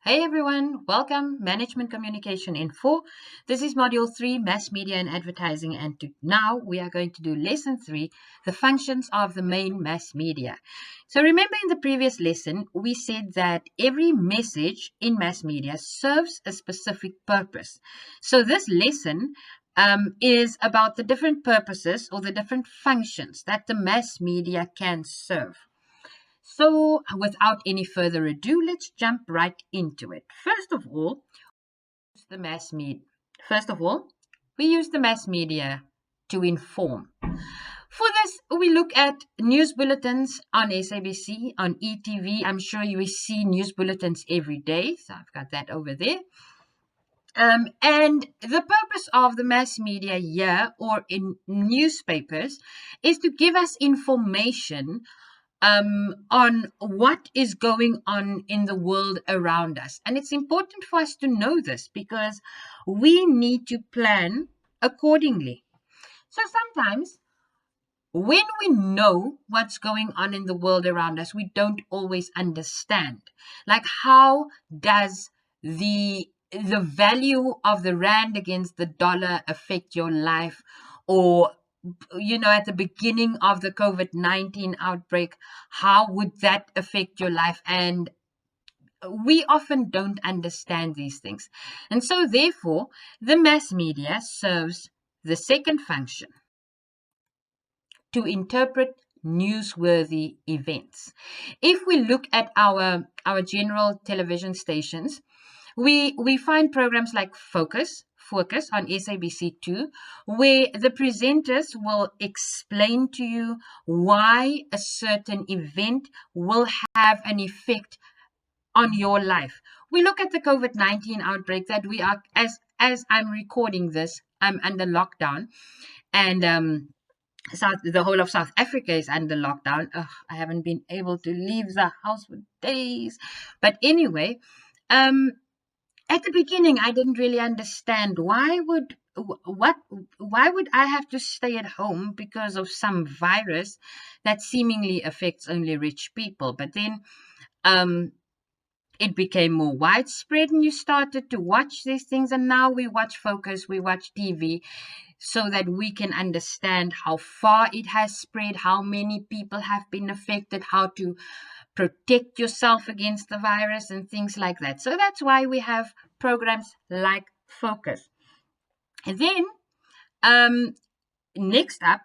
Hey everyone, welcome Management Communication in 4. This is Module 3, Mass Media and Advertising, and now we are going to do Lesson 3, the functions of the main mass media. So remember in the previous lesson, we said that every message in mass media serves a specific purpose. So this lesson is about the different purposes or the different functions that the mass media can serve. So, without any further ado, let's jump right into it. The mass media. First of all, we use the mass media to inform. For this, we look at news bulletins on SABC, on ETV. I'm sure you will see news bulletins every day, so I've got that over there. And the purpose of the mass media here or in newspapers is to give us information on what is going on in the world around us. And it's important for us to know this because we need to plan accordingly. So sometimes when we know what's going on in the world around us, we don't always understand. Like, how does the value of the rand against the dollar affect your life? Or at the beginning of the COVID-19 outbreak, how would that affect your life? And we often don't understand these things. And so therefore, the mass media serves the second function, to interpret newsworthy events. If we look at our general television stations, we find programs like Focus on SABC2, where the presenters will explain to you why a certain event will have an effect on your life. We look at the COVID-19 outbreak that we are, as I'm recording this, I'm under lockdown, and the whole of South Africa is under lockdown. I haven't been able to leave the house for days. But anyway, at the beginning, I didn't really understand why would I have to stay at home because of some virus that seemingly affects only rich people. But then it became more widespread and you started to watch these things, and now we watch Focus, we watch TV, so that we can understand how far it has spread, how many people have been affected, how to protect yourself against the virus and things like that. So that's why we have programs like Focus. And then next up,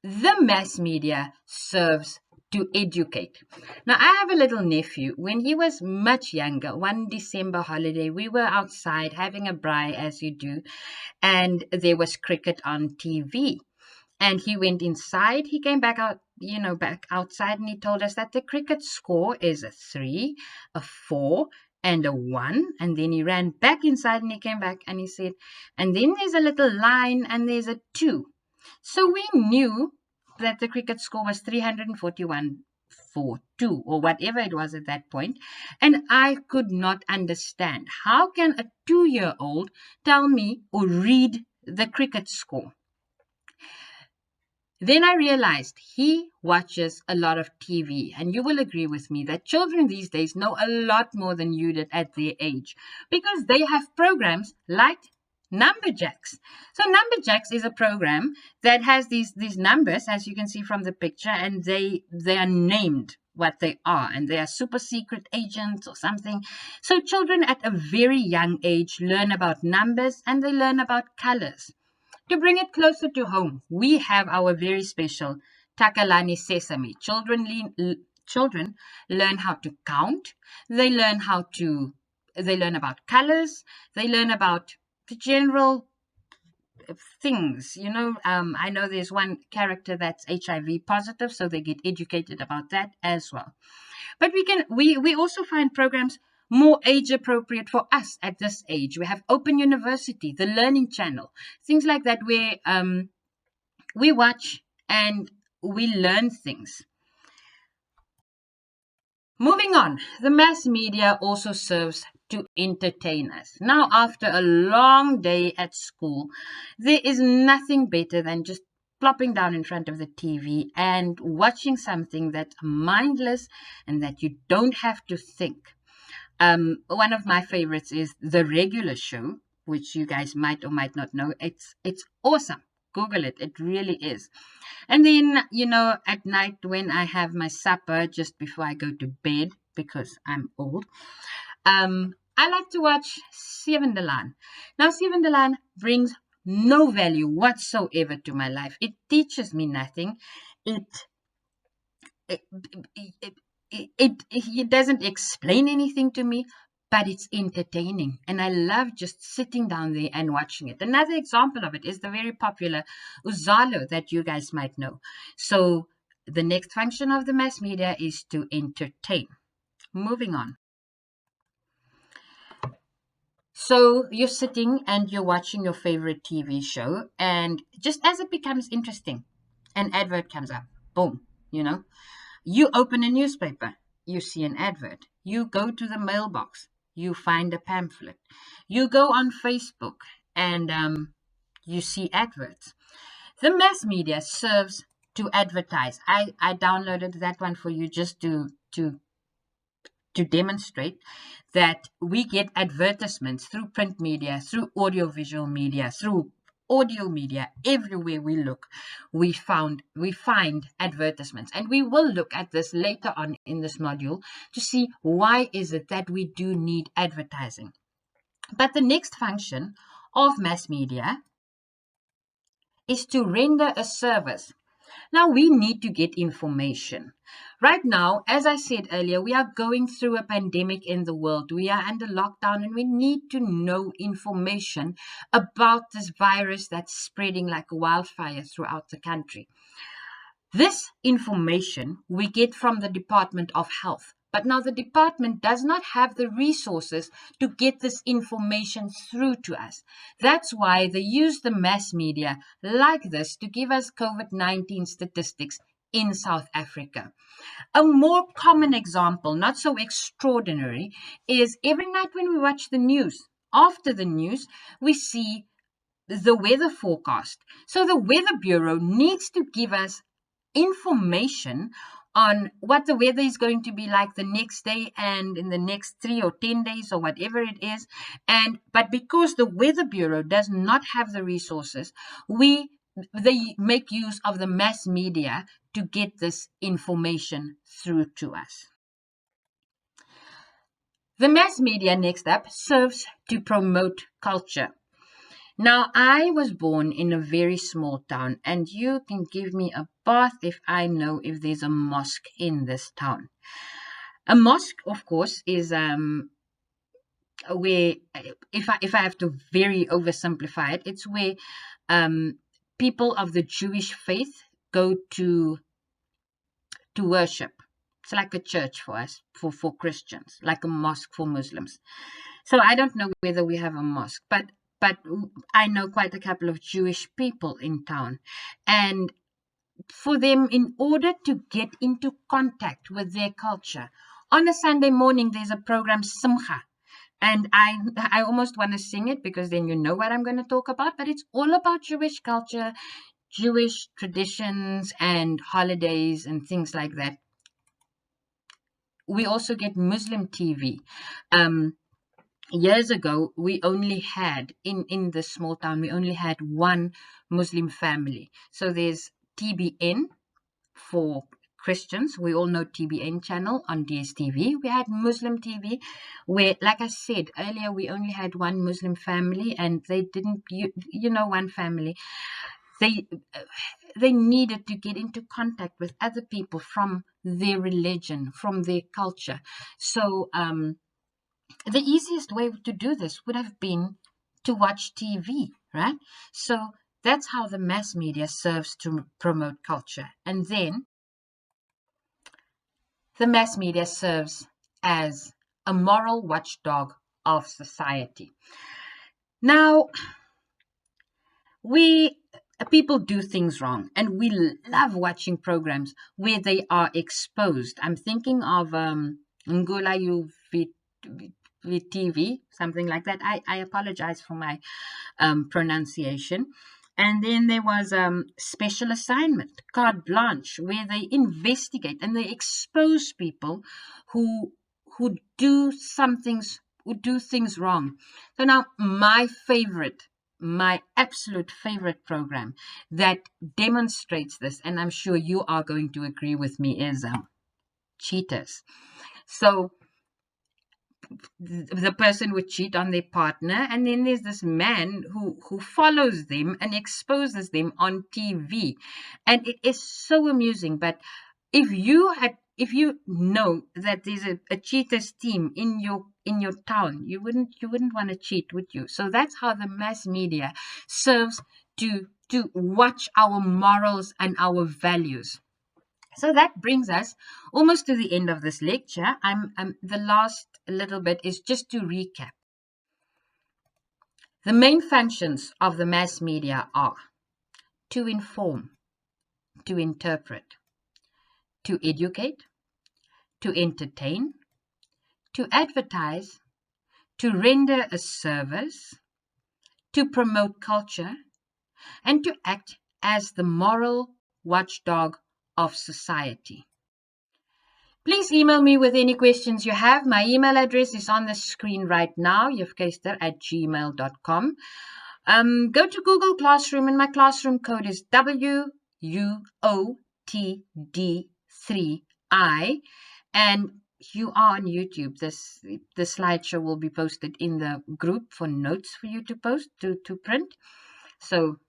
the mass media serves to educate. Now, I have a little nephew. When he was much younger, one December holiday, we were outside having a braai, as you do, and there was cricket on TV. And he went inside. He came back outside, and he told us that the cricket score is a 3, a 4, and a 1. And then he ran back inside, and he came back, and he said, and then there's a little line, and there's a 2. So we knew that the cricket score was 341 for 2, or whatever it was at that point. And I could not understand. How can a 2-year-old tell me or read the cricket score? Then I realized he watches a lot of TV, and you will agree with me that children these days know a lot more than you did at their age, because they have programs like Numberjacks. So Numberjacks is a program that has these numbers, as you can see from the picture, and they are named what they are, and they are super secret agents or something. So children at a very young age learn about numbers, and they learn about colors. To bring it closer to home, we have our very special Takalani Sesame. Children learn how to count. They learn about colors. They learn about the general things. I know there's one character that's HIV positive, so they get educated about that as well. But we also find programs more age appropriate for us at this age. We have Open University, the Learning Channel, things like that, where we watch and we learn things. Moving on, the mass media also serves to entertain us. Now, after a long day at school, there is nothing better than just plopping down in front of the TV and watching something that's mindless and that you don't have to think. One of my favorites is The Regular Show, which you guys might or might not know. It's awesome. Google it. It really is. And then, at night when I have my supper just before I go to bed, because I'm old, I like to watch Seven de Laan. Now, Seven de Laan brings no value whatsoever to my life. It teaches me nothing. It it, it doesn't explain anything to me, but it's entertaining. And I love just sitting down there and watching it. Another example of it is the very popular Uzalo that you guys might know. So the next function of the mass media is to entertain. Moving on. So you're sitting and you're watching your favorite TV show, and just as it becomes interesting, an advert comes up. Boom, You open a newspaper, you see an advert. You go to the mailbox, you find a pamphlet. You go on Facebook, and you see adverts. The mass media serves to advertise. I downloaded that one for you just to demonstrate that we get advertisements through print media, through audiovisual media, through audio media. Everywhere we look, we find advertisements, and we will look at this later on in this module to see why is it that we do need advertising. But the next function of mass media is to render a service. Now we need to get information. Right now, as I said earlier, we are going through a pandemic in the world. We are under lockdown, and we need to know information about this virus that's spreading like a wildfire throughout the country. This information we get from the Department of Health. But now the department does not have the resources to get this information through to us. That's why they use the mass media like this to give us COVID-19 statistics in South Africa. A more common example, not so extraordinary, is every night when we watch the news. After the news, we see the weather forecast. So the Weather Bureau needs to give us information on what the weather is going to be like the next day and in the next 3 or 10 days or whatever it is. But because the Weather Bureau does not have the resources, they make use of the mass media to get this information through to us. The mass media, next up, serves to promote culture. Now, I was born in a very small town, and you can give me a bath if I know if there's a mosque in this town. A mosque, of course, is where, if I have to very oversimplify it, it's where people of the Jewish faith go to worship. It's like a church for us, for Christians, like a mosque for Muslims. So I don't know whether we have a mosque, but I know quite a couple of Jewish people in town. And for them, in order to get into contact with their culture, on a Sunday morning, there's a program, Simcha. And I almost want to sing it because then you know what I'm going to talk about. But it's all about Jewish culture, Jewish traditions and holidays and things like that. We also get Muslim TV. Years ago, we only had, in this small town, we only had one Muslim family. So there's TBN for Christians. We all know TBN channel on DSTV. We had Muslim TV, where, like I said earlier, we only had one Muslim family, and they didn't, one family. They needed to get into contact with other people from their religion, from their culture. So, the easiest way to do this would have been to watch TV, right? So that's how the mass media serves to promote culture. And then the mass media serves as a moral watchdog of society. Now, people do things wrong, and we love watching programs where they are exposed. I'm thinking of Ngula TV, something like that. I apologize for my pronunciation. And then there was Special Assignment, Carte Blanche, where they investigate and they expose people who who do things wrong. So now my absolute favorite program that demonstrates this, and I'm sure you are going to agree with me, is cheaters. So the person would cheat on their partner, and then there's this man who follows them and exposes them on TV, and it is so amusing. But if you know that there's a cheaters team in your town, you wouldn't want to cheat, would you? So that's how the mass media serves to watch our morals and our values. So that brings us almost to the end of this lecture. The last little bit is just to recap. The main functions of the mass media are to inform, to interpret, to educate, to entertain, to advertise, to render a service, to promote culture, and to act as the moral watchdog of society. Please email me with any questions you have. My email address is on the screen right now, juffkayster@gmail.com. Go to Google Classroom, and my classroom code is WUOTD3I. And you are on YouTube. The slideshow will be posted in the group for notes for you to post, to print. So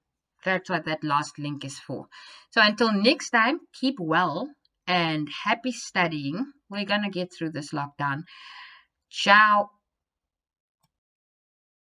that's what that last link is for. So until next time, keep well and happy studying. We're going to get through this lockdown. Ciao.